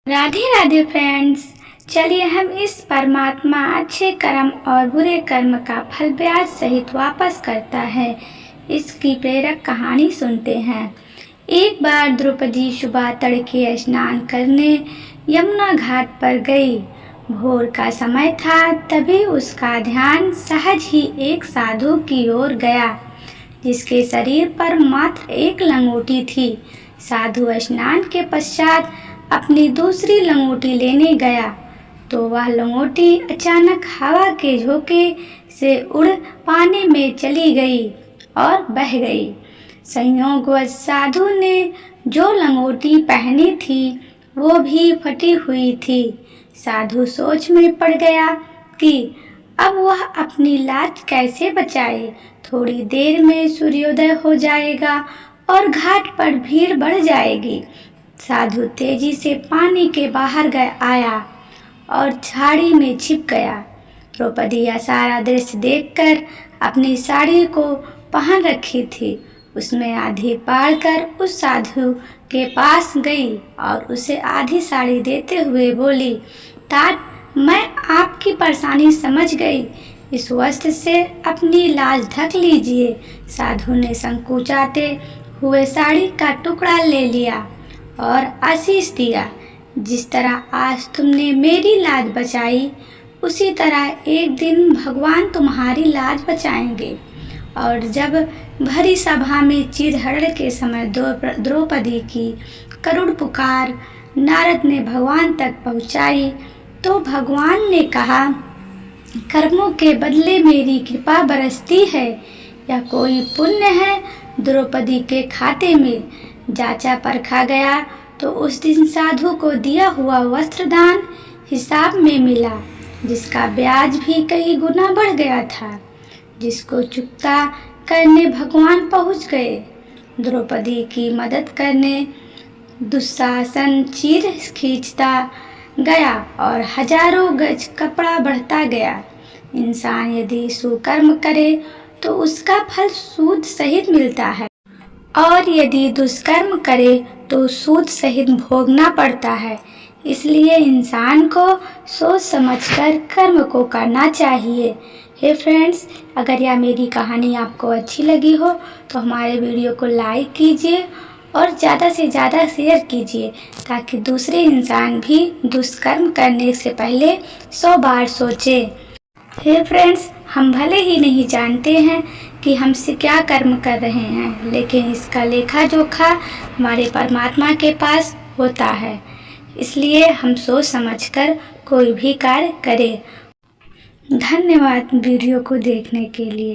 Radhe Radhe friends, चलिए हम इस परमात्मा अच्छे कर्म और बुरे कर्म का फल ब्याज सहित वापस करता है, इसकी प्रेरक कहानी सुनते हैं। एक बार द्रौपदी सुबह तड़के स्नान करने यमुना घाट पर गई। भोर का समय था, तभी उसका ध्यान सहज ही एक साधु की ओर गया, जिसके शरीर पर मात्र एक लंगोटी थी। साधु स्नान के पश्चात अपनी दूसरी लंगोटी लेने गया तो वह लंगोटी अचानक हवा के झोंके से उड़ पानी में चली गई और बह गई। संयोगवश साधु ने जो लंगोटी पहनी थी वो भी फटी हुई थी। साधु सोच में पड़ गया कि अब वह अपनी लाज कैसे बचाए। थोड़ी देर में सूर्योदय हो जाएगा और घाट पर भीड़ बढ़ जाएगी। साधु तेजी से पानी के बाहर आया और झाड़ी में छिप गया। द्रौपदी यह सारा दृश्य देखकर अपनी साड़ी को पहन रखी थी, उसमें आधी फाड़ कर उस साधु के पास गई और उसे आधी साड़ी देते हुए बोली, तात, मैं आपकी परेशानी समझ गई, इस वस्त्र से अपनी लाज ढक लीजिए। साधु ने संकोचाते हुए साड़ी का टुकड़ा ले लिया और आशीष दिया, जिस तरह आज तुमने मेरी लाज बचाई, उसी तरह एक दिन भगवान तुम्हारी लाज बचाएंगे। और जब भरी सभा में चीरहरण के समय द्रौपदी की करुण पुकार नारद ने भगवान तक पहुंचाई, तो भगवान ने कहा, कर्मों के बदले मेरी कृपा बरसती है, यह कोई पुण्य है द्रौपदी के खाते में। जांचा परखा गया तो उस दिन साधु को दिया हुआ वस्त्रदान हिसाब में मिला, जिसका ब्याज भी कई गुना बढ़ गया था, जिसको चुकता करने भगवान पहुंच गए। द्रौपदी की मदद करने दुशासन चीर खींचता गया और हजारों गज कपड़ा बढ़ता गया। इंसान यदि सुकर्म करे तो उसका फल सूद सहित मिलता है, और यदि दुष्कर्म करे तो सूद सहित भोगना पड़ता है। इसलिए इंसान को सोच समझकर कर्म को करना चाहिए। हे फ्रेंड्स, अगर यह मेरी कहानी आपको अच्छी लगी हो तो हमारे वीडियो को लाइक कीजिए और ज़्यादा से ज़्यादा शेयर कीजिए, ताकि दूसरे इंसान भी दुष्कर्म करने से पहले 100 बार सोचे। हे फ्रेंड्स, हम भले ही नहीं जानते हैं कि हमसे क्या कर्म कर रहे हैं, लेकिन इसका लेखा जोखा हमारे परमात्मा के पास होता है। इसलिए हम सोच समझकर कोई भी कार्य करें। धन्यवाद वीडियो को देखने के लिए।